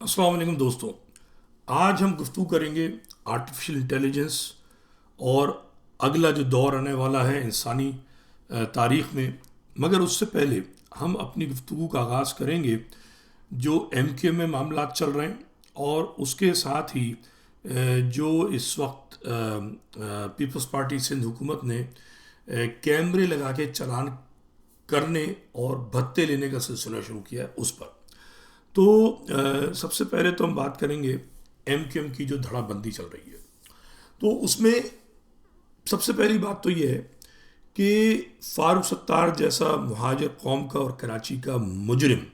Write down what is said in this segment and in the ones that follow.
السلام علیکم دوستوں. آج ہم گفتگو کریں گے آرٹیفیشل انٹیلیجنس اور اگلا جو دور آنے والا ہے انسانی تاریخ میں. مگر اس سے پہلے ہم اپنی گفتگو کا آغاز کریں گے جو ایم کیو ایم میں معاملات چل رہے ہیں اور اس کے ساتھ ہی جو اس وقت پیپلز پارٹی سندھ حکومت نے کیمرے لگا کے چلان کرنے اور بھتے لینے کا سلسلہ شروع کیا ہے اس پر. تو سب سے پہلے تو ہم بات کریں گے ایم کیو ایم کی جو دھڑا بندی چل رہی ہے. تو اس میں سب سے پہلی بات تو یہ ہے کہ فاروق ستار جیسا مہاجر قوم کا اور کراچی کا مجرم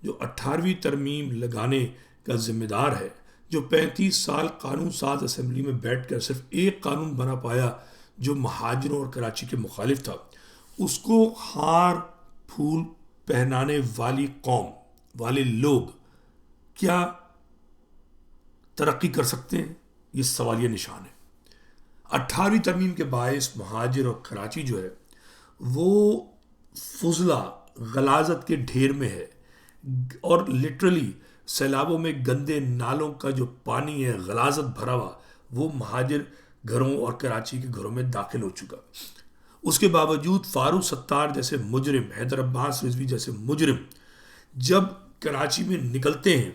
جو 18ویں ترمیم لگانے کا ذمہ دار ہے، جو 35 سال قانون ساز اسمبلی میں بیٹھ کر صرف ایک قانون بنا پایا جو مہاجروں اور کراچی کے مخالف تھا، اس کو ہار پھول پہنانے والی قوم والے لوگ کیا ترقی کر سکتے ہیں؟ یہ سوالیہ نشان ہے. 18ویں ترمیم کے باعث مہاجر اور کراچی جو ہے وہ فضلہ غلاظت کے ڈھیر میں ہے اور لٹرلی سیلابوں میں گندے نالوں کا جو پانی ہے غلاظت بھرا ہوا وہ مہاجر گھروں اور کراچی کے گھروں میں داخل ہو چکا. اس کے باوجود فاروق ستار جیسے مجرم، حیدر عباس رضوی جیسے مجرم جب کراچی میں نکلتے ہیں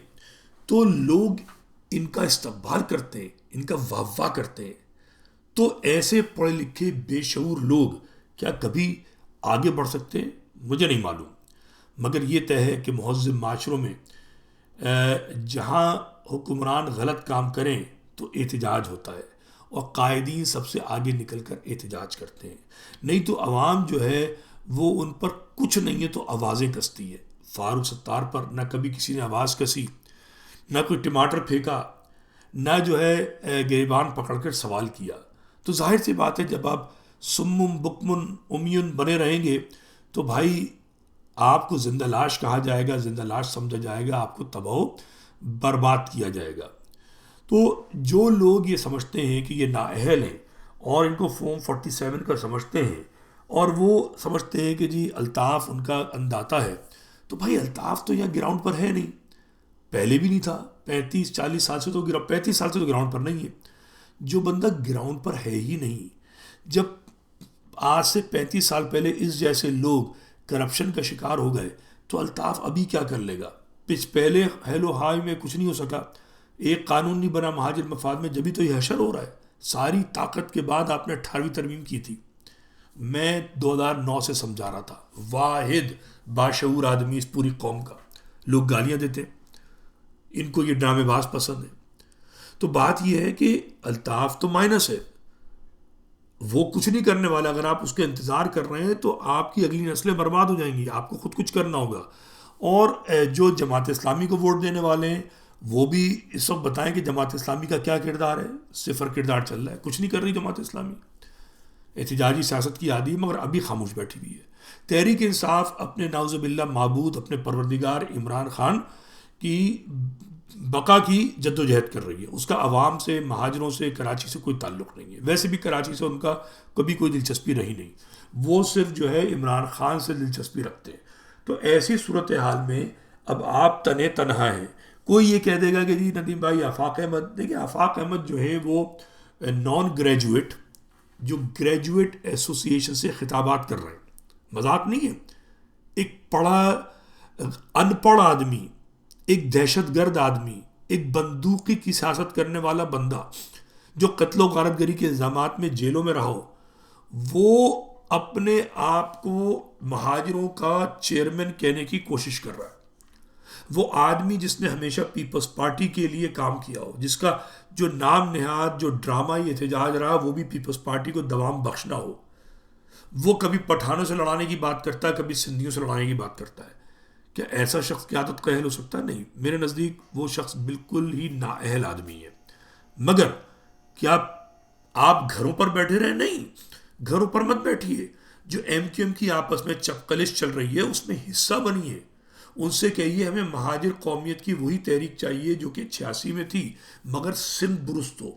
تو لوگ ان کا استقبال کرتے ہیں، ان کا واہ واہ کرتے ہیں. تو ایسے پڑھے لکھے بے شعور لوگ کیا کبھی آگے بڑھ سکتے ہیں؟ مجھے نہیں معلوم. مگر یہ طے ہے کہ مہذب معاشروں میں جہاں حکمران غلط کام کریں تو احتجاج ہوتا ہے اور قائدین سب سے آگے نکل کر احتجاج کرتے ہیں. نہیں تو عوام جو ہے وہ ان پر کچھ نہیں ہے تو آوازیں کستی ہے. فاروق ستار پر نہ کبھی کسی نے آواز کسی، نہ کوئی ٹماٹر پھینکا، نہ جو ہے گریبان پکڑ کر سوال کیا. تو ظاہر سی بات ہے جب آپ سمم بکمن امیون بنے رہیں گے تو بھائی آپ کو زندہ لاش کہا جائے گا، زندہ لاش سمجھا جائے گا، آپ کو تباہ و برباد کیا جائے گا. تو جو لوگ یہ سمجھتے ہیں کہ یہ نااہل ہیں اور ان کو فارم 47 کا سمجھتے ہیں اور وہ سمجھتے ہیں کہ جی الطاف ان کا انداتا ہے، تو بھائی الطاف تو یہاں گراؤنڈ پر ہے نہیں، پہلے بھی نہیں تھا. 35-40 سال سے تو 35 سال سے تو گراؤنڈ پر نہیں ہے. جو بندہ گراؤنڈ پر ہے ہی نہیں، جب آج سے 35 سال پہلے اس جیسے لوگ کرپشن کا شکار ہو گئے تو الطاف ابھی کیا کر لے گا؟ پہلے ہیلو ہائی میں کچھ نہیں ہو سکا، ایک قانون نہیں بنا مہاجر مفاد میں، جبھی تو یہ حشر ہو رہا ہے. ساری طاقت کے بعد آپ نے 18ویں ترمیم کی تھی. میں 2009 سے سمجھا رہا تھا، واحد باشعور آدمی اس پوری قوم کا. لوگ گالیاں دیتے، ان کو یہ ڈرامے باز پسند ہے. تو بات یہ ہے کہ الطاف تو مائنس ہے، وہ کچھ نہیں کرنے والا. اگر آپ اس کے انتظار کر رہے ہیں تو آپ کی اگلی نسلیں برباد ہو جائیں گی، آپ کو خود کچھ کرنا ہوگا. اور جو جماعت اسلامی کو ووٹ دینے والے ہیں وہ بھی اس وقت بتائیں کہ جماعت اسلامی کا کیا کردار ہے. صفر کردار چل رہا ہے، کچھ نہیں کر رہی جماعت اسلامی، احتجاجی سیاست کی عادی ہے مگر ابھی خاموش بیٹھی ہوئی ہے. تحریک انصاف اپنے نعوذ باللہ معبود اپنے پروردگار عمران خان کی بقا کی جد و جہد کر رہی ہے. اس کا عوام سے، مہاجروں سے، کراچی سے کوئی تعلق نہیں ہے. ویسے بھی کراچی سے ان کا کبھی کوئی دلچسپی رہی نہیں، وہ صرف جو ہے عمران خان سے دلچسپی رکھتے ہیں. تو ایسی صورتحال میں اب آپ تنہا ہیں. کوئی یہ کہہ دے گا کہ جی ندیم بھائی آفاق احمد، دیکھیں آفاق احمد جو ہے وہ نان گریجویٹ، جو گریجویٹ ایسوسی ایشن سے خطابات کر رہے ہیں، مذاق نہیں ہے. ایک پڑھا ان پڑھ آدمی، ایک دہشت گرد آدمی، ایک بندوقی کی سیاست کرنے والا بندہ جو قتل و غارت گری کے الزامات میں جیلوں میں رہا ہو، وہ اپنے آپ کو مہاجروں کا چیئرمین کہنے کی کوشش کر رہا ہے. وہ آدمی جس نے ہمیشہ پیپلز پارٹی کے لیے کام کیا ہو، جس کا جو نام نہاد جو ڈرامائی احتجاج رہا وہ بھی پیپلز پارٹی کو دوام بخشنا ہو، وہ کبھی پٹھانوں سے لڑانے کی بات کرتا ہے، کبھی سندھیوں سے لڑانے کی بات کرتا ہے. کیا ایسا شخص قیادت کا اہل ہو سکتا ہے؟ نہیں، میرے نزدیک وہ شخص بالکل ہی نااہل آدمی ہے. مگر کیا آپ گھروں پر بیٹھے رہے؟ نہیں، گھروں پر مت بیٹھیے. جو ایم کیو ایم کی آپس میں چپقلش چل رہی ہے اس میں حصہ بنیے. ان سے کہیے ہمیں مہاجر قومیت کی وہی تحریک چاہیے جو کہ 86 میں تھی، مگر سندھ درست ہو،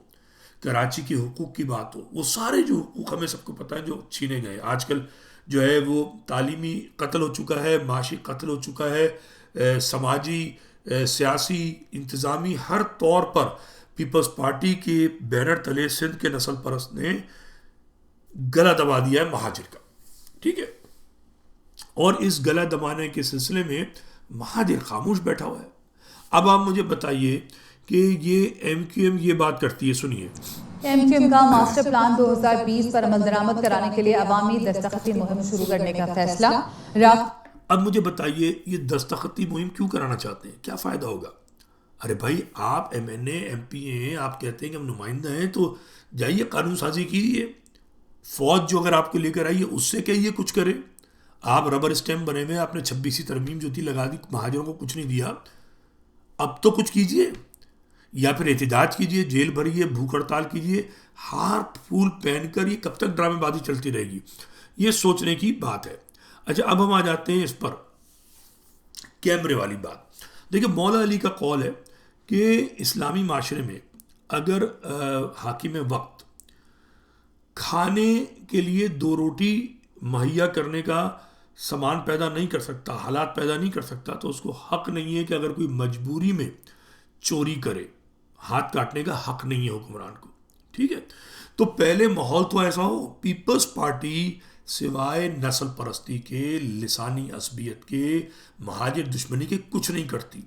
کراچی کے حقوق کی بات ہو. وہ سارے جو حقوق ہمیں سب کو پتہ ہے جو چھینے گئے، آج کل جو ہے وہ تعلیمی قتل ہو چکا ہے، معاشی قتل ہو چکا ہے، سماجی سیاسی انتظامی ہر طور پر پیپلز پارٹی کے بینر تلے سندھ کے نسل پرست نے گلا دبا دیا ہے مہاجر کا. ٹھیک ہے, اور اس گلا دبانے کے سلسلے میں مہاجر خاموش بیٹھا ہوا ہے. اب آپ مجھے بتائیے کہ یہ ایم کیو ایم یہ بات کرتی ہے, سنیے. ایم کیو ایم کا ماسٹر پلان 2020 پر عمل درآمد کرانے کے لیے عوامی دستخطی مہم شروع کرنے کا فیصلہ. اب مجھے بتائیے یہ دستخطی مہم کیوں کرانا چاہتے ہیں, کیا فائدہ ہوگا؟ ارے بھائی آپ M N A M P A ہیں, آپ کہتے ہیں کہ ہم نمائندہ ہیں, تو جائیے قانون سازی کیجیے. فوج جو اگر آپ کو لے کر آئیے اس سے کہیے کچھ کرے. آپ ربر اسٹیمپ بنے ہوئے, آپ نے 26 ترمیم جو تھی لگا دی, مہاجروں کو کچھ نہیں دیا. اب تو کچھ کیجیے, یا پھر احتجاج کیجیے, جیل بھریے, بھوک ہڑتال کیجیے. ہار پھول پہن کر یہ کب تک ڈرامے بازی چلتی رہے گی؟ یہ سوچنے کی بات ہے. اچھا اب ہم آ جاتے ہیں اس پر کیمرے والی بات. دیکھیں مولا علی کا قول ہے کہ اسلامی معاشرے میں اگر حاکم وقت کھانے کے لیے 2 روٹی مہیا کرنے کا سامان پیدا نہیں کر سکتا, حالات پیدا نہیں کر سکتا, تو اس کو حق نہیں ہے کہ اگر کوئی مجبوری میں چوری کرے. ہاتھ کاٹنے کا حق نہیں ہے حکمران کو. ٹھیک ہے, تو پہلے ماحول تو ایسا ہو. پیپلز پارٹی سوائے نسل پرستی کے, لسانی عصبیت کے, مہاجر دشمنی کے کچھ نہیں کرتی.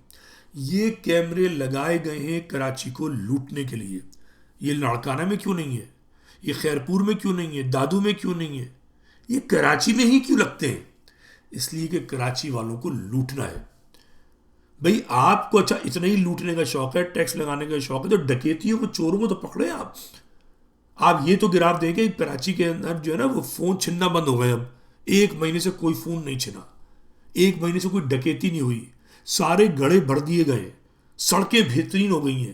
یہ کیمرے لگائے گئے ہیں کراچی کو لوٹنے کے لیے. یہ لاڑکانہ میں کیوں نہیں ہے, یہ خیرپور میں کیوں نہیں ہے, دادو میں کیوں نہیں ہے, یہ کراچی میں ہی کیوں لگتے ہیں؟ اس لیے کہ کراچی والوں کو لوٹنا ہے. بھئی آپ کو اچھا اتنا ہی لوٹنے کا شوق ہے, ٹیکس لگانے کا شوق ہے, تو ڈکیتیوں کو, چوروں کو تو پکڑے آپ. آپ یہ تو گراف دیں کہ کراچی کے اندر جو ہے نا وہ فون چھننا بند ہو گئے. اب 1 مہینے سے کوئی فون نہیں چھنا, 1 مہینے سے کوئی ڈکیتی نہیں ہوئی, سارے گڑھے بھر دیے گئے, سڑکیں بہترین ہو گئی ہیں,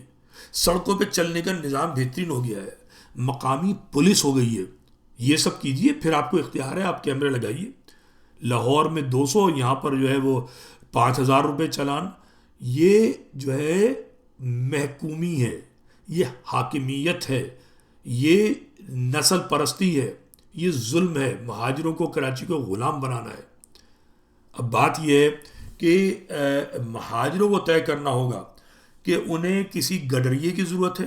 سڑکوں پہ چلنے کا نظام بہترین ہو گیا ہے, مقامی پولیس ہو گئی ہے. یہ سب کیجئے, پھر آپ کو اختیار ہے, آپ کیمرے لگائیے. لاہور میں 200, یہاں پر جو ہے وہ 5,000 روپے چلان. یہ جو ہے محکومی ہے, یہ حاکمیت ہے, یہ نسل پرستی ہے, یہ ظلم ہے. مہاجروں کو, کراچی کو غلام بنانا ہے. اب بات یہ ہے کہ مہاجروں کو طے کرنا ہوگا کہ انہیں کسی گڈریے کی ضرورت ہے,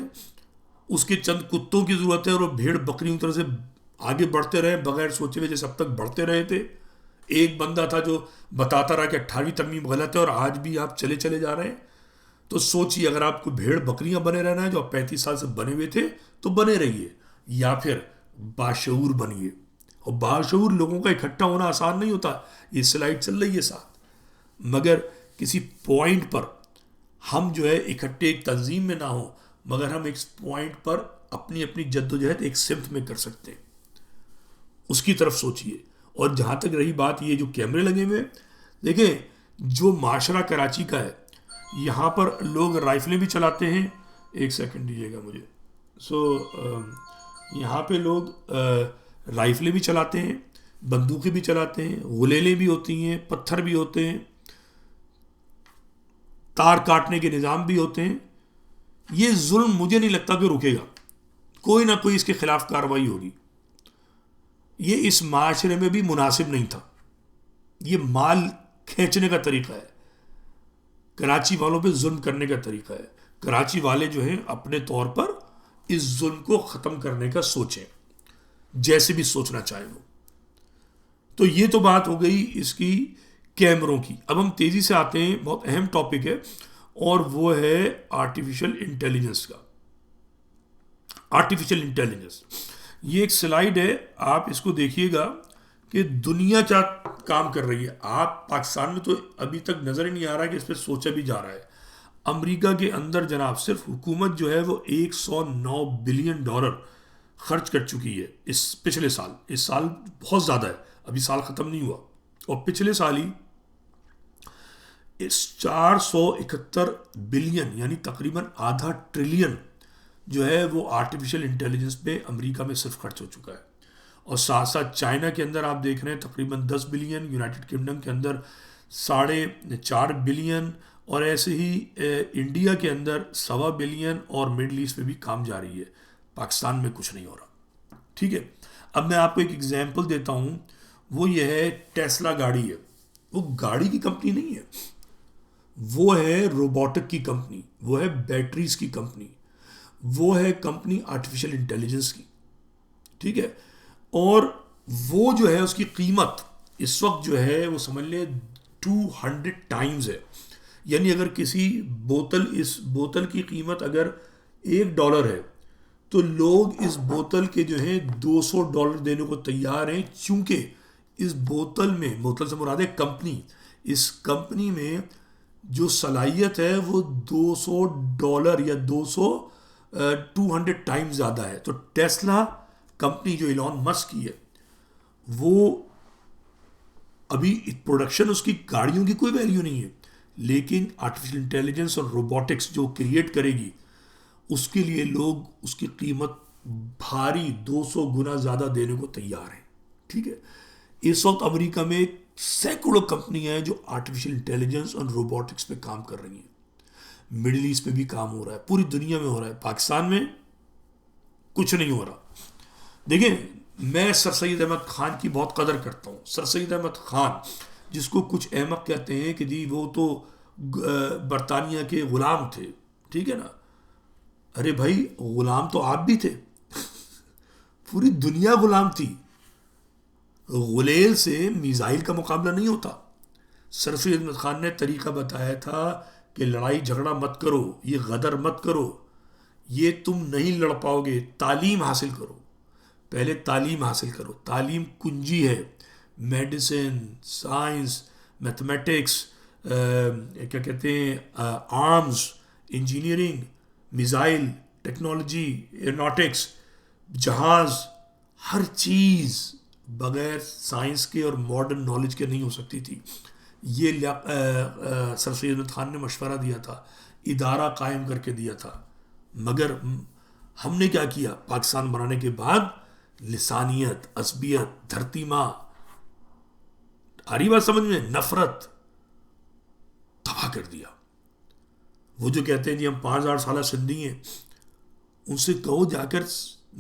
اس کے چند کتوں کی ضرورت ہے, اور وہ بھیڑ بکریوں طرح سے آگے بڑھتے رہے بغیر سوچے ہوئے, جیسے اب تک بڑھتے رہے تھے. ایک بندہ تھا جو بتاتا رہا کہ 28 ترمیم غلط ہے اور آج بھی آپ چلے جا رہے ہیں. تو سوچیے, اگر آپ کو بھیڑ بکریاں بنے رہنا ہے جو آپ 35 سال سے بنے ہوئے تھے تو بنے رہیے, یا پھر باشعور بنیے. اور باشعور لوگوں کا اکٹھا ہونا آسان نہیں ہوتا. یہ سلائڈ چل رہی ہے ساتھ, مگر کسی پوائنٹ پر ہم جو ہے اکٹھے ایک تنظیم میں نہ ہوں, مگر ہم ایک پوائنٹ پر اپنی اپنی جدوجہد ایک سمت میں کر سکتے ہیں. اس کی طرف سوچیے. اور جہاں تک رہی بات یہ جو کیمرے لگے ہوئے, دیکھیں جو معاشرہ کراچی کا ہے, یہاں پر لوگ رائفلیں بھی چلاتے ہیں. ایک سیکنڈ دیجیے گا مجھے. یہاں پہ لوگ رائفلیں بھی چلاتے ہیں, بندوقیں بھی چلاتے ہیں, غلیلیں بھی ہوتی ہیں, پتھر بھی ہوتے ہیں, تار کاٹنے کے نظام بھی ہوتے ہیں. یہ ظلم مجھے نہیں لگتا کہ رکے گا, کوئی نہ کوئی اس کے خلاف کارروائی ہوگی. یہ اس معاشرے میں بھی مناسب نہیں تھا. یہ مال کھینچنے کا طریقہ ہے, کراچی والوں پہ ظلم کرنے کا طریقہ ہے. کراچی والے جو ہیں اپنے طور پر اس ظلم کو ختم کرنے کا سوچیں, جیسے بھی سوچنا چاہیں وہ. تو یہ تو بات ہو گئی اس کی کیمروں کی. اب ہم تیزی سے آتے ہیں, بہت اہم ٹاپک ہے, اور وہ ہے آرٹیفیشل انٹیلیجنس کا. آرٹیفیشل انٹیلیجنس یہ ایک سلائیڈ ہے, آپ اس کو دیکھیے گا کہ دنیا کیا کام کر رہی ہے. آپ پاکستان میں تو ابھی تک نظر ہی نہیں آ رہا کہ اس پہ سوچا بھی جا رہا ہے. امریکہ کے اندر جناب صرف حکومت جو ہے وہ $109 بلین خرچ کر چکی ہے اس پچھلے سال. اس سال بہت زیادہ ہے, ابھی سال ختم نہیں ہوا, اور پچھلے سال ہی 471 بلین یعنی تقریباً ½ ٹریلین جو ہے وہ آرٹیفیشل انٹیلیجنس پہ امریکہ میں صرف خرچ ہو چکا ہے. اور ساتھ ساتھ چائنا کے اندر آپ دیکھ رہے ہیں تقریباً 10 بلین, یونائٹڈ کنگڈم کے اندر 4.5 بلین, اور ایسے ہی انڈیا کے اندر 1.25 بلین, اور مڈل ایسٹ میں بھی کام جاری ہے. پاکستان میں کچھ نہیں ہو رہا. ٹھیک ہے, اب میں آپ کو ایک ایگزامپل دیتا ہوں, وہ یہ ہے ٹیسلا گاڑی ہے. وہ گاڑی کی کمپنی نہیں ہے, وہ ہے روبوٹک کی کمپنی، وہ ہے بیٹریز کی کمپنی، وہ ہے کمپنی آرٹیفیشل انٹیلیجنس کی، ٹھیک ہے. اور وہ جو ہے اس کی قیمت اس وقت جو ہے وہ سمجھ لیں 200 ٹائمز ہے. یعنی اگر کسی اس بوتل کی قیمت اگر $1 ہے تو لوگ اس بوتل کے جو ہیں $200 دینے کو تیار ہیں، چونکہ اس بوتل سے مراد ہے کمپنی، اس کمپنی میں جو صلاحیت ہے وہ $200 یا 200 ٹائم زیادہ ہے. تو ٹیسلا کمپنی جو ایلون مسک کی ہے، وہ ابھی پروڈکشن اس کی گاڑیوں کی کوئی ویلیو نہیں ہے، لیکن آرٹیفیشل انٹیلیجنس اور روبوٹکس جو کریٹ کرے گی اس کے لیے لوگ اس کی قیمت بھاری 200 گنا زیادہ دینے کو تیار ہیں. ٹھیک ہے. اس وقت امریکہ میں سینکڑوں کمپنیاں ہیں جو آرٹیفیشل انٹیلیجنس اور روبوٹکس پہ کام کر رہی ہیں. مڈل ایسٹ پہ بھی کام ہو رہا ہے، پوری دنیا میں ہو رہا ہے، پاکستان میں کچھ نہیں ہو رہا. دیکھیں میں سر سید احمد خان کی بہت قدر کرتا ہوں. سر سید احمد خان جس کو کچھ احمق کہتے ہیں کہ جی وہ تو برطانیہ کے غلام تھے، ٹھیک ہے نا. ارے بھائی غلام تو آپ بھی تھے، پوری دنیا غلام تھی. غلیل سے میزائل کا مقابلہ نہیں ہوتا. سر سید احمد خان نے طریقہ بتایا تھا کہ لڑائی جھگڑا مت کرو، یہ غدر مت کرو، یہ تم نہیں لڑ پاؤ گے. تعلیم حاصل کرو، پہلے تعلیم حاصل کرو. تعلیم کنجی ہے. میڈیسن، سائنس، میتھمیٹکس، کیا کہتے ہیں، آرمز، انجینئرنگ، میزائل، ٹیکنالوجی، ایئروناٹکس، جہاز، ہر چیز بغیر سائنس کے اور ماڈرن نالج کے نہیں ہو سکتی تھی. یہ سر سید احمد خان نے مشورہ دیا تھا، ادارہ قائم کر کے دیا تھا. مگر ہم نے کیا کیا؟ پاکستان بنانے کے بعد لسانیت، عصبیت، دھرتی ماں، آ رہی بات سمجھ میں، نفرت تباہ کر دیا. وہ جو کہتے ہیں جی ہم 5000 سالہ سندھی ہیں، ان سے کہو جا کر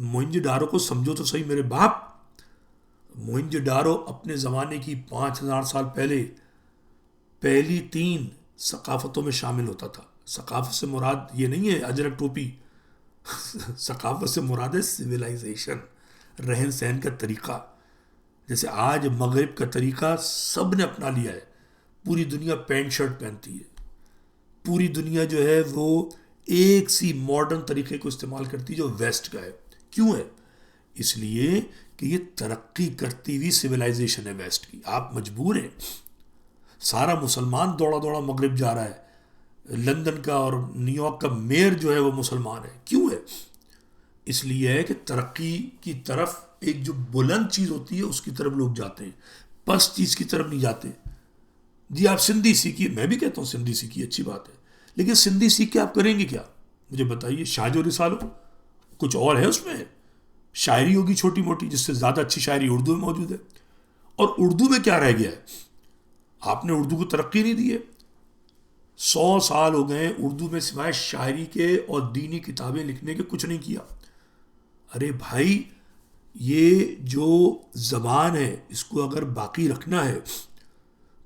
موئنجو ڈارو کو سمجھو تو صحیح میرے باپ. موئنجو ڈارو اپنے زمانے کی 5000 سال پہلے پہلی 3 ثقافتوں میں شامل ہوتا تھا. ثقافت سے مراد یہ نہیں ہے اجرک ٹوپی، ثقافت سے مراد ہے سویلائزیشن، رہن سہن کا طریقہ. جیسے آج مغرب کا طریقہ سب نے اپنا لیا ہے، پوری دنیا پینٹ شرٹ پہنتی ہے، پوری دنیا جو ہے وہ ایک سی ماڈرن طریقے کو استعمال کرتی ہے جو ویسٹ کا ہے. کیوں ہے؟ اس لیے کہ یہ ترقی کرتی ہوئی سویلائزیشن ہے ویسٹ کی. آپ مجبور ہیں، سارا مسلمان دوڑا دوڑا مغرب جا رہا ہے. لندن کا اور نیو یارک کا میئر جو ہے وہ مسلمان ہے. کیوں ہے؟ اس لیے ہے کہ ترقی کی طرف ایک جو بلند چیز ہوتی ہے اس کی طرف لوگ جاتے ہیں، پس چیز کی طرف نہیں جاتے. جی آپ سندھی سیکھیے، میں بھی کہتا ہوں سندھی سیکھیے، اچھی بات ہے، لیکن سندھی سیکھ کے آپ کریں گے کیا؟ مجھے بتائیے. شاہ رسالو کچھ اور ہے اس میں، شاعری ہوگی چھوٹی موٹی، جس سے زیادہ اچھی شاعری اردو میں موجود ہے. اور اردو میں کیا رہ گیا ہے؟ آپ نے اردو کو ترقی نہیں دی ہے. 100 سال ہو گئے اردو میں سوائے شاعری کے اور دینی کتابیں لکھنے کے کچھ نہیں کیا. ارے بھائی یہ جو زبان ہے اس کو اگر باقی رکھنا ہے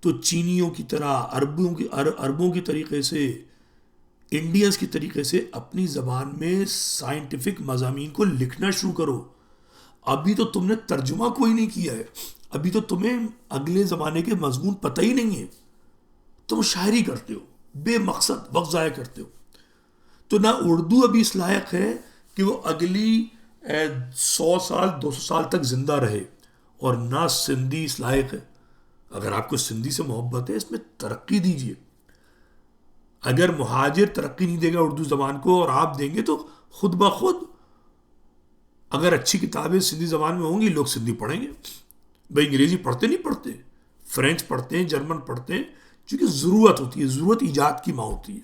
تو چینیوں کی طرح، عربوں کی طریقے سے، انڈینز کی طریقے سے اپنی زبان میں سائنٹیفک مضامین کو لکھنا شروع کرو. ابھی تو تم نے ترجمہ کوئی نہیں کیا ہے، ابھی تو تمہیں اگلے زمانے کے مضمون پتہ ہی نہیں ہے، تم شاعری کرتے ہو، بے مقصد وقت ضائع کرتے ہو. تو نہ اردو ابھی اس لائق ہے کہ وہ اگلی 100 سال 200 سال تک زندہ رہے، اور نہ سندھی اس لائق ہے. اگر آپ کو سندھی سے محبت ہے اس میں ترقی دیجیے. اگر مہاجر ترقی نہیں دے گا اردو زبان کو اور آپ دیں گے تو خود بخود اگر اچھی کتابیں سندھی زبان میں ہوں گی لوگ سندھی پڑھیں گے. بھائی انگریزی پڑھتے نہیں پڑھتے، فرینچ پڑھتے ہیں، جرمن پڑھتے ہیں، چونکہ ضرورت ہوتی ہے، ضرورت ایجاد کی ماں ہوتی ہے.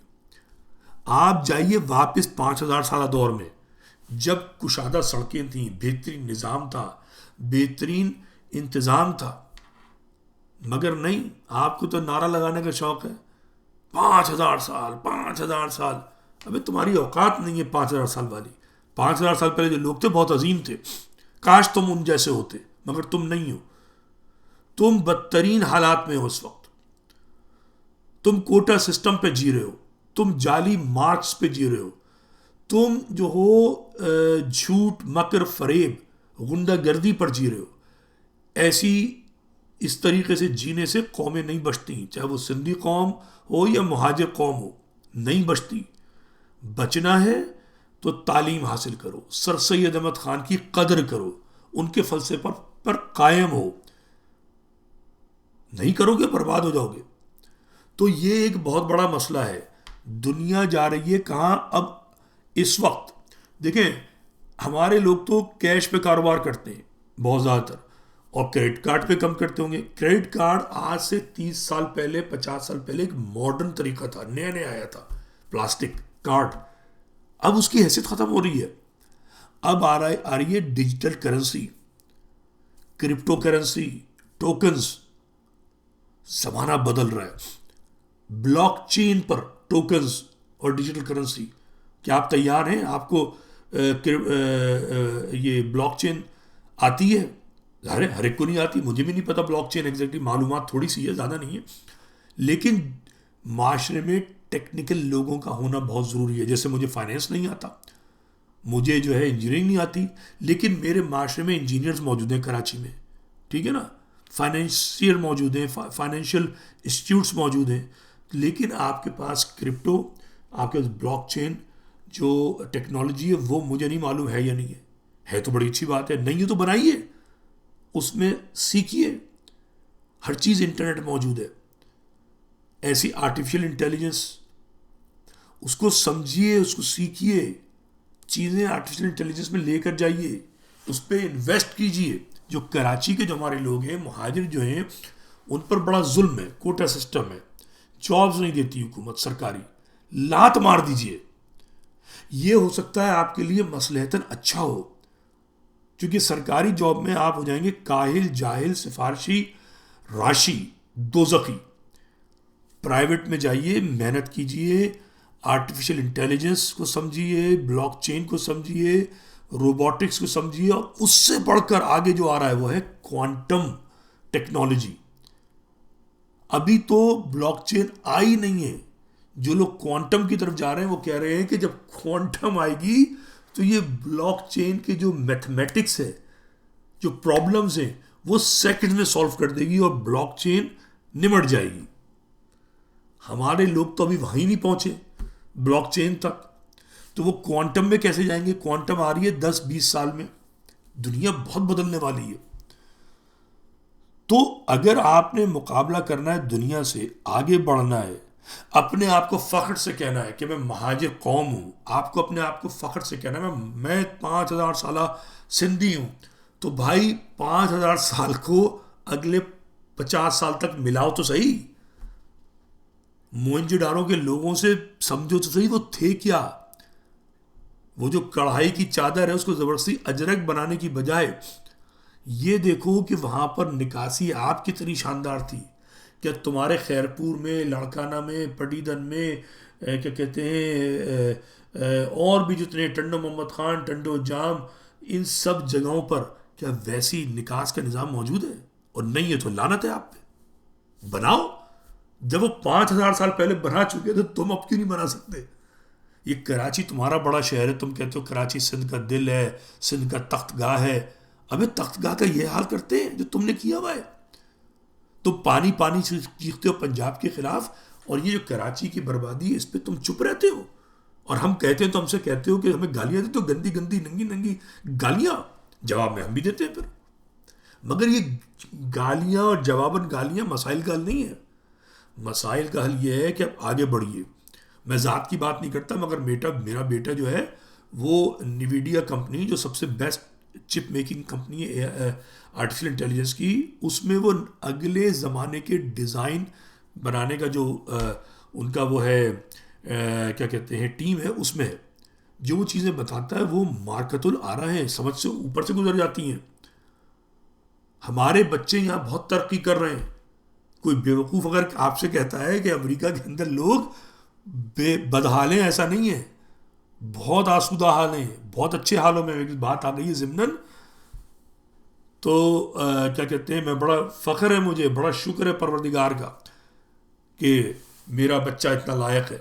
آپ جائیے واپس 5000 سالہ دور میں، جب کشادہ سڑکیں تھیں، بہترین نظام تھا، بہترین انتظام تھا. مگر نہیں، آپ کو تو نعرہ لگانے کا شوق ہے، 5000 سال 5000 سال. ابھی تمہاری اوقات نہیں ہے 5000 سال والی. 5000 سال پہلے جو لوگ تھے بہت عظیم تھے، کاش تم ان جیسے ہوتے، مگر تم نہیں ہو. تم بدترین حالات میں ہو اس وقت. تم کوٹا سسٹم پہ جی رہے ہو, تم جعلی مارکس پہ جی رہے ہو, تم جو ہو جھوٹ مکر فریب غنڈہ گردی پر جی رہے ہو. ایسی اس طریقے سے جینے سے قومیں نہیں بچتی, چاہے وہ سندھی قوم ہو یا مہاجر قوم ہو, نہیں بچتی. بچنا ہے تو تعلیم حاصل کرو, سر سید احمد خان کی قدر کرو, ان کے فلسفے پر قائم ہو. نہیں کرو گے برباد ہو جاؤ گے. تو یہ ایک بہت بڑا مسئلہ ہے. دنیا جا رہی ہے کہاں اب اس وقت؟ دیکھیں ہمارے لوگ تو کیش پہ کاروبار کرتے ہیں بہت زیادہ تر, اور کریڈٹ کارڈ پہ کم کرتے ہوں گے. کریڈٹ کارڈ آج سے 30 سال پہلے 50 سال پہلے ایک ماڈرن طریقہ تھا, نیا نیا آیا تھا پلاسٹک کارڈ. اب اس کی حیثیت ختم ہو رہی ہے. اب آ رہی ہے digital currency, crypto currency, tokens. زمانہ بدل رہا ہے. بلاک چین پر ٹوکنز اور ڈیجیٹل کرنسی. کیا آپ تیار ہیں؟ آپ کو یہ بلاک چین آتی ہے؟ ہر ایک کو نہیں آتی, مجھے بھی نہیں پتا بلاک چین ایگزیکٹلی, معلومات تھوڑی سی ہے, زیادہ نہیں ہے. لیکن معاشرے میں ٹیکنیکل لوگوں کا ہونا بہت ضروری ہے. جیسے مجھے فائنینس نہیں آتا, مجھے جو ہے انجینئرنگ نہیں آتی, لیکن میرے معاشرے میں انجینئرز موجود ہیں کراچی میں, ٹھیک ہے نا, فائنینشیئر موجود ہیں, فائنینشیل انسٹیٹیوٹس موجود ہیں. لیکن آپ کے پاس کرپٹو, آپ کے پاس بلاک چین جو ٹیکنالوجی ہے وہ مجھے نہیں معلوم ہے یا نہیں ہے. ہے تو بڑی اچھی بات ہے, نہیں ہے تو بنائیے, اس میں سیکھیے. ہر چیز انٹرنیٹ موجود ہے. ایسی آرٹیفیشل انٹیلیجنس, اس کو سمجھیے, اس کو سیکھیے, چیزیں آرٹیفیشل انٹیلیجنس میں لے کر جائیے, اس پہ انویسٹ کیجیے. جو کراچی کے جو ہمارے لوگ ہیں, مہاجر جو ہیں, ان پر بڑا ظلم ہے. کوٹا سسٹم ہے, جابز نہیں دیتی حکومت سرکاری, لات مار دیجیے. یہ ہو سکتا ہے آپ کے لیے مصلحتاً اچھا ہو, کیونکہ سرکاری جاب میں آپ ہو جائیں گے کاہل, جاہل, سفارشی, راشی, دوزخی. پرائیویٹ میں جائیے, محنت کیجیے, آرٹیفیشل انٹیلیجنس کو سمجھیے, بلاک چین کو سمجھیے, روبوٹکس کو سمجھیے, اور اس سے بڑھ کر آگے جو آ رہا ہے وہ ہے کوانٹم ٹیکنالوجی. ابھی تو بلاک چین آئی نہیں ہے. جو لوگ کوانٹم کی طرف جا رہے ہیں وہ کہہ رہے ہیں کہ جب کوانٹم آئے گی تو یہ بلاک چین کے جو میتھمیٹکس ہے, جو پرابلمز ہیں, وہ سیکنڈ میں سالو کر دے گی اور بلاک چین نمٹ جائے گی. ہمارے لوگ تو ابھی وہیں نہیں پہنچے بلاک چین تک, تو وہ کوانٹم میں کیسے جائیں گے؟ کوانٹم آ رہی ہے 10-20 سال میں. دنیا بہت بدلنے والی ہے. تو اگر آپ نے مقابلہ کرنا ہے دنیا سے, آگے بڑھنا ہے, اپنے آپ کو فخر سے کہنا ہے کہ میں مہاجر قوم ہوں, آپ کو اپنے آپ کو فخر سے کہنا ہے میں 5000 سالہ سندھی ہوں, تو بھائی 5000 سال کو اگلے 50 سال تک ملاؤ تو صحیح. موئنجو کے لوگوں سے سمجھو تو صحیح وہ تھے کیا. وہ جو کڑھائی کی چادر ہے اس کو زبردستی اجرک بنانے کی بجائے یہ دیکھو کہ وہاں پر نکاسی آپ کتنی شاندار تھی. کیا تمہارے خیرپور میں, لڑکانہ میں, پٹیدن میں, کیا کہتے ہیں, اور بھی جتنے, ٹنڈو محمد خان, ٹنڈو جام, ان سب جگہوں پر کیا ویسی نکاس کا نظام موجود ہے؟ اور نہیں ہے تو لعنت ہے آپ پہ. بناؤ. جب وہ 5000 سال پہلے بنا چکے تو تم اب کیوں نہیں بنا سکتے؟ یہ کراچی تمہارا بڑا شہر ہے, تم کہتے ہو کراچی سندھ کا دل ہے, سندھ کا تخت گاہ ہے. ابے تخت گاہ کا یہ حال کرتے ہیں جو تم نے کیا ہوا ہے. تو پانی پانی سے چیختے ہو پنجاب کے خلاف, اور یہ جو کراچی کی بربادی ہے اس پہ تم چپ رہتے ہو. اور ہم کہتے ہیں تو ہم سے کہتے ہو کہ ہمیں گالیاں دیتے ہو, گندی گندی ننگی ننگی گالیاں. جواب میں ہم بھی دیتے ہیں پھر. مگر یہ گالیاں اور جواباً گالیاں مسائل کا حل نہیں ہے. مسائل کا حل یہ ہے کہ آپ آگے بڑھیے. میں ذات کی بات نہیں کرتا, مگر میرا بیٹا جو ہے وہ نیویڈیا کمپنی, جو سب سے بیسٹ چپ میکنگ کمپنی ہے آرٹیفیشل انٹیلیجنس کی, اس میں وہ اگلے زمانے کے ڈیزائن بنانے کا جو ان کا وہ ہے کیا کہتے ہیں ٹیم ہے, اس میں ہے. جو وہ چیزیں بتاتا ہے وہ مارکت الآرا ہیں, سمجھ سے اوپر سے گزر جاتی ہیں. ہمارے بچے یہاں بہت ترقی کر رہے ہیں. کوئی بیوقوف اگر آپ سے کہتا ہے کہ امریکہ کے اندر لوگ بدحال ہیں, ایسا نہیں ہے, بہت آسودہ حال ہیں, بہت اچھے حالوں میں. ایک بات آ گئی ہے ضمناً, تو کیا کہتے ہیں, میں بڑا فخر ہے مجھے, بڑا شکر ہے پروردگار کا کہ میرا بچہ اتنا لائق ہے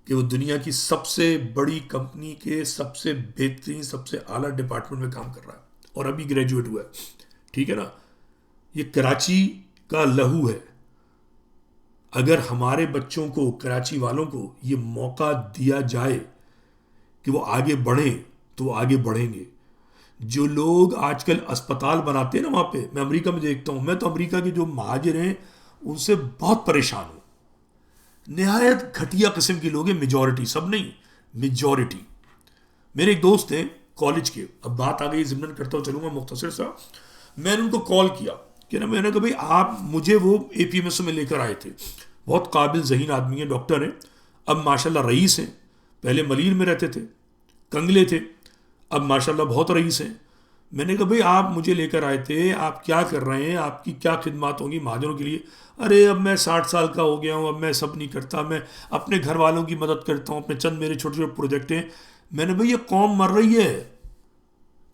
کہ وہ دنیا کی سب سے بڑی کمپنی کے سب سے بہترین سب سے اعلیٰ ڈپارٹمنٹ میں کام کر رہا ہے اور ابھی گریجویٹ ہوا ہے. ٹھیک ہے نا. یہ کراچی کا لہو ہے. اگر ہمارے بچوں کو، کراچی والوں کو یہ موقع دیا جائے کہ وہ آگے بڑھیں تو وہ آگے بڑھیں گے. جو لوگ آج کل اسپتال بناتے ہیں نا وہاں پہ، میں امریکہ میں دیکھتا ہوں، میں تو امریکہ کے جو مہاجر ہیں ان سے بہت پریشان ہوں. نہایت گھٹیا قسم کے لوگ ہیں، میجورٹی، سب نہیں، میجورٹی. میرے ایک دوست ہیں کالج کے، اب بات آ گئی ضمن کرتا ہوں چلوں گا مختصر سا. میں نے ان کو کال کیا کہ نا، میں نے کہا بھائی آپ مجھے وہ اے پی ایم ایس میں لے کر آئے تھے، بہت قابل ذہین آدمی ہیں، ڈاکٹر ہیں، اب ماشاءاللہ رئیس ہیں. پہلے ملیر میں رہتے تھے، کنگلے تھے، اب ماشاءاللہ بہت رئیس ہیں. میں نے کہا بھائی آپ مجھے لے کر آئے تھے، آپ کیا کر رہے ہیں، آپ کی کیا خدمات ہوں گی مہاجروں کے لیے؟ ارے اب میں 60 سال کا ہو گیا ہوں، اب میں سب نہیں کرتا، میں اپنے گھر والوں کی مدد کرتا ہوں، اپنے چند میرے چھوٹے چھوٹے پروجیکٹ ہیں. میں نے بھائی یہ قوم مر رہی ہے.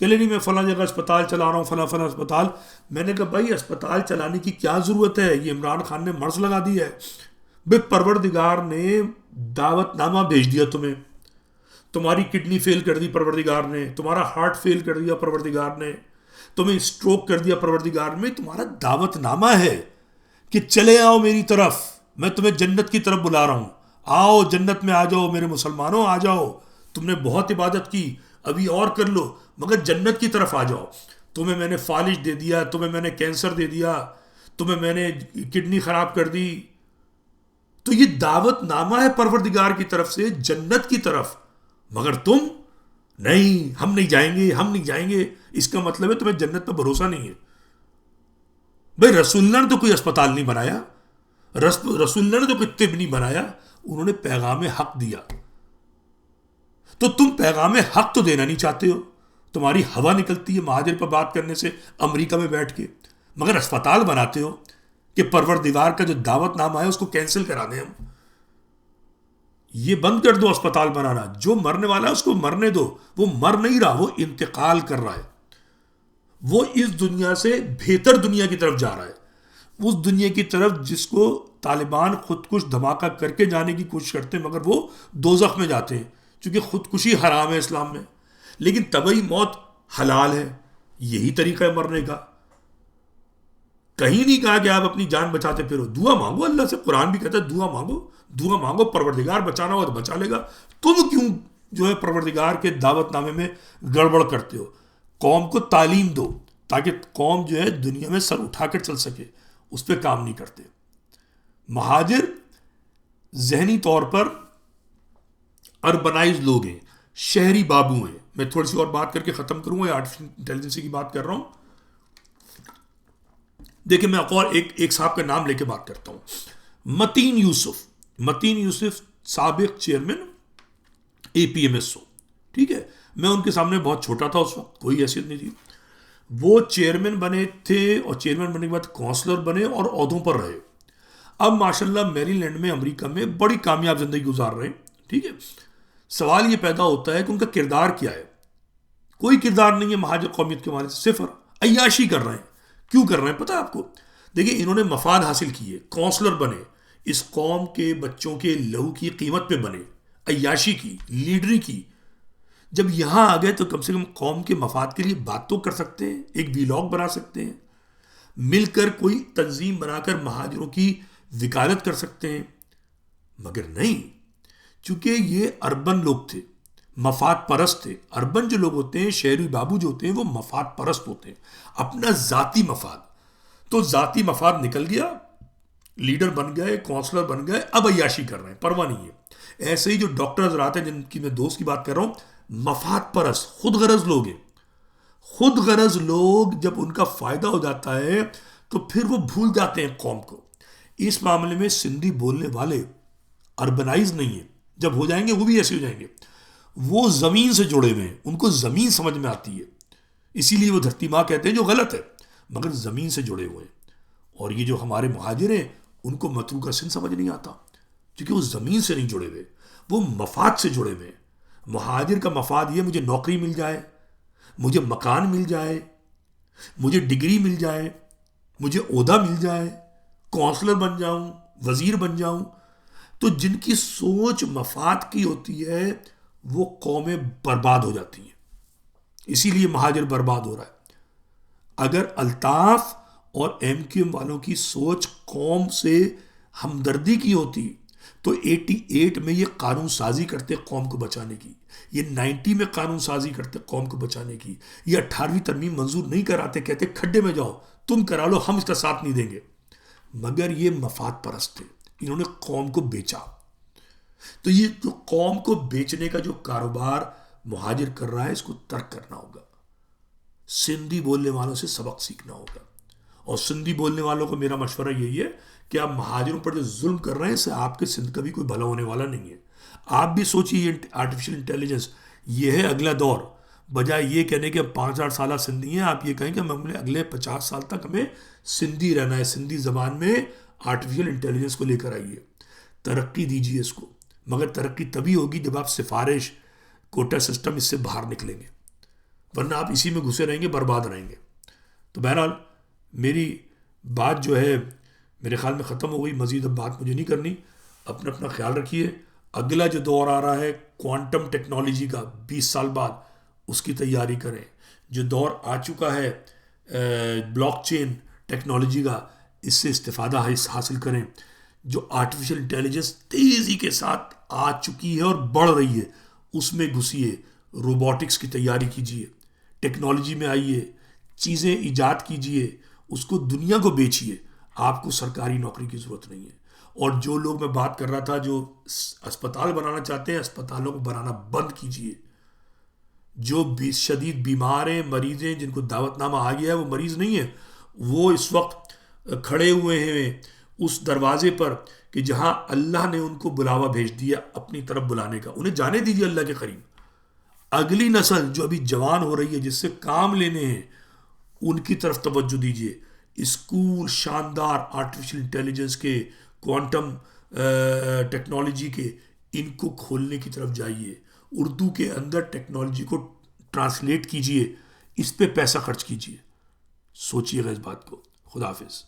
کہ نہیں میں فلاں جگہ اسپتال چلا رہا ہوں، فلاں فلاں اسپتال. میں نے کہا بھائی اسپتال چلانے کی کیا ضرورت ہے، یہ عمران خان نے مرض لگا دی ہے. بے پروردگار نے دعوت نامہ بھیج دیا تمہیں، تمہاری کڈنی فیل کر دی پروردگار نے، تمہارا ہارٹ فیل کر دیا پروردگار نے، تمہیں اسٹروک کر دیا پروردگار نے. تمہارا دعوت نامہ ہے کہ چلے آؤ میری طرف، میں تمہیں جنت کی طرف بلا رہا ہوں، آؤ جنت میں آ جاؤ میرے مسلمانوں، آ جاؤ. تم نے بہت عبادت کی، ابھی اور کر لو، مگر جنت کی طرف آ جاؤ. تمہیں میں نے فالج دے دیا، تمہیں میں نے کینسر دے دیا، تمہیں میں نے کڈنی خراب کر دی. تو یہ دعوت نامہ ہے پروردگار کی طرف سے جنت کی طرف، مگر تم نہیں، ہم نہیں جائیں گے، ہم نہیں جائیں گے. اس کا مطلب ہے تمہیں جنت پہ بھروسہ نہیں ہے. بھائی رسول اللہ نے تو کوئی اسپتال نہیں بنایا، رسول اللہ نے تو کوئی طب نہیں بنایا، انہوں نے پیغام حق دیا. تو تم پیغام حق تو دینا نہیں چاہتے ہو. تمہاری ہوا نکلتی ہے مہاجر پر بات کرنے سے امریکہ میں بیٹھ کے، مگر اسپتال بناتے ہو کہ پروردگار کا جو دعوت نامہ ہے اس کو کینسل کرا دیں ہم. یہ بند کر دو اسپتال بنانا. جو مرنے والا ہے اس کو مرنے دو. وہ مر نہیں رہا، وہ انتقال کر رہا ہے. وہ اس دنیا سے بہتر دنیا کی طرف جا رہا ہے، اس دنیا کی طرف جس کو طالبان خودکش دھماکہ کر کے جانے کی کوشش کرتے ہیں، مگر وہ دوزخ میں جاتے ہیں، چونکہ خودکشی حرام ہے اسلام میں، لیکن طبعی موت حلال ہے. یہی طریقہ ہے مرنے کا. کہیں نہیں کہا کہ آپ اپنی جان بچاتے پھرو. دعا مانگو اللہ سے، قرآن بھی کہتا ہے دعا مانگو، دعا مانگو، پروردگار بچانا ہو تو بچا لے گا. تم کیوں جو ہے پروردگار کے دعوت نامے میں گڑبڑ کرتے ہو؟ قوم کو تعلیم دو تاکہ قوم جو ہے دنیا میں سر اٹھا کر چل سکے، اس پہ کام نہیں کرتے. مہاجر ذہنی طور پر اربنائز لوگ ہیں، شہری بابو ہیں. میں تھوڑی سی اور بات کر کے ختم کروں گا، آرٹیفیشل انٹیلیجنس کی بات کر رہا ہوں. دیکھیں میں اور ایک صاحب کا نام لے کے بات کرتا ہوں، متین یوسف. متین یوسف سابق چیئرمین اے پی ایم ایس او. ٹھیک ہے، میں ان کے سامنے بہت چھوٹا تھا اس وقت، کوئی حیثیت نہیں تھی. وہ چیئرمین بنے تھے اور چیئرمین بننے کے بعد کونسلر بنے اور عہدوں پر رہے. اب ماشاءاللہ میری لینڈ میں امریکہ میں بڑی کامیاب زندگی گزار رہے ہیں. ٹھیک ہے، سوال یہ پیدا ہوتا ہے کہ ان کا کردار کیا ہے؟ کوئی کردار نہیں ہے مہاجر قومیت کے مالک سے، صفر. عیاشی کر رہے ہیں. کیوں کر رہے ہیں پتہ ہے آپ کو؟ دیکھیں انہوں نے مفاد حاصل کیے، کونسلر بنے، اس قوم کے بچوں کے لہو کی قیمت پہ بنے، عیاشی کی، لیڈری کی. جب یہاں آ گئے تو کم سے کم قوم کے مفاد کے لیے بات تو کر سکتے ہیں، ایک ویلاگ بنا سکتے ہیں، مل کر کوئی تنظیم بنا کر مہاجروں کی وکالت کر سکتے ہیں. مگر نہیں، چونکہ یہ اربن لوگ تھے، مفاد پرست تھے. اربن جو لوگ ہوتے ہیں، شہری بابو جو ہوتے ہیں، وہ مفاد پرست ہوتے ہیں، اپنا ذاتی مفاد. تو ذاتی مفاد نکل گیا، لیڈر بن گئے، کونسلر بن گئے، اب عیاشی کر رہے ہیں، پرواہ نہیں ہے. ایسے ہی جو ڈاکٹر حضرات ہیں جن کی میں دوست کی بات کر رہا ہوں، مفاد پرست خود غرض لوگ ہیں. خود غرض لوگ جب ان کا فائدہ ہو جاتا ہے تو پھر وہ بھول جاتے ہیں قوم کو. اس معاملے میں سندھی بولنے والے اربنائز نہیں ہیں، جب ہو جائیں گے وہ بھی ایسے ہو جائیں گے. وہ زمین سے جڑے ہوئے ہیں، ان کو زمین سمجھ میں آتی ہے، اسی لیے وہ دھرتی ماں کہتے ہیں جو غلط ہے، مگر زمین سے جڑے ہوئے ہیں. اور یہ جو ہمارے مہاجر ہیں ان کو متروکہ سندھ سمجھ نہیں آتا، کیونکہ وہ زمین سے نہیں جڑے ہوئے، وہ مفاد سے جڑے ہوئے ہیں. مہاجر کا مفاد یہ مجھے نوکری مل جائے، مجھے مکان مل جائے، مجھے ڈگری مل جائے، مجھے عہدہ مل جائے، کونسلر بن جاؤں، وزیر بن جاؤں. تو جن کی سوچ مفاد کی ہوتی ہے وہ قومیں برباد ہو جاتی ہیں. اسی لیے مہاجر برباد ہو رہا ہے. اگر الطاف اور ایم کیو ایم والوں کی سوچ قوم سے ہمدردی کی ہوتی تو 88 میں یہ قانون سازی کرتے قوم کو بچانے کی, یہ 90 میں قانون سازی کرتے قوم کو بچانے کی, یہ 18ویں ترمیم منظور نہیں کراتے, کہتے کھڈے میں جاؤ تم کرا لو, ہم اس کا ساتھ نہیں دیں گے. مگر یہ مفاد پرست تھے, انہوں نے قوم کو بیچا. تو یہ جو قوم کو بیچنے کا جو کاروبار مہاجر کر رہا ہے اس کو ترک کرنا ہوگا. سندھی بولنے والوں سے سبق سیکھنا ہوگا. اور سندھی بولنے والوں کو میرا مشورہ یہی ہے کہ آپ مہاجروں پر جو ظلم کر رہے ہیں اس سے آپ کے سندھ کا بھی کوئی بھلا ہونے والا نہیں ہے. آپ بھی سوچیے یہ آرٹیفیشل انٹیلیجنس یہ ہے اگلا دور. بجائے یہ کہنے کہ ہم 5,000 سالہ سندھی ہیں, آپ یہ کہیں کہ ہم اگلے 50 سال تک ہمیں سندھی رہنا ہے, سندھی زبان میں آرٹیفیشل انٹیلیجنس کو لے کر آئیے, ترقی دیجیے اس کو. مگر ترقی تبھی ہوگی جب آپ سفارش کوٹا سسٹم اس سے باہر نکلیں گے, ورنہ آپ اسی میں گھسے رہیں گے, برباد رہیں گے. تو بہرحال میری بات جو ہے میرے خیال میں ختم ہو گئی, مزید اب بات مجھے نہیں کرنی. اپنا خیال رکھیے. اگلا جو دور آ رہا ہے کوانٹم ٹیکنالوجی کا 20 سال بعد, اس کی تیاری کریں. جو دور آ چکا ہے بلاک چین ٹیکنالوجی کا, اس سے استفادہ حاصل کریں. جو آرٹیفیشل انٹیلیجنس تیزی کے ساتھ آ چکی ہے اور بڑھ رہی ہے اس میں گھسیے. روبوٹکس کی تیاری کیجیے, ٹیکنالوجی میں آئیے, چیزیں ایجاد کیجیے, اس کو دنیا کو بیچیے. آپ کو سرکاری نوکری کی ضرورت نہیں ہے. اور جو لوگ میں بات کر رہا تھا جو اسپتال بنانا چاہتے ہیں, اسپتالوں کو بنانا بند کیجیے. جو شدید بیمار ہیں, مریض ہیں, جن کو دعوت نامہ آ گیا ہے, وہ مریض نہیں ہیں, وہ اس وقت کھڑے ہوئے ہیں اس دروازے پر کہ جہاں اللہ نے ان کو بلاوا بھیج دیا اپنی طرف بلانے کا. انہیں جانے دیجیے اللہ کے قریب. اگلی نسل جو ابھی جوان ہو رہی ہے جس سے کام لینے ہیں ان کی طرف توجہ دیجیے. اسکول شاندار آرٹیفیشل انٹیلیجنس کے, کوانٹم ٹیکنالوجی کے, ان کو کھولنے کی طرف جائیے. اردو کے اندر ٹیکنالوجی کو ٹرانسلیٹ کیجیے, اس پہ پیسہ خرچ کیجیے. سوچیے گا اس بات کو. خدا حافظ.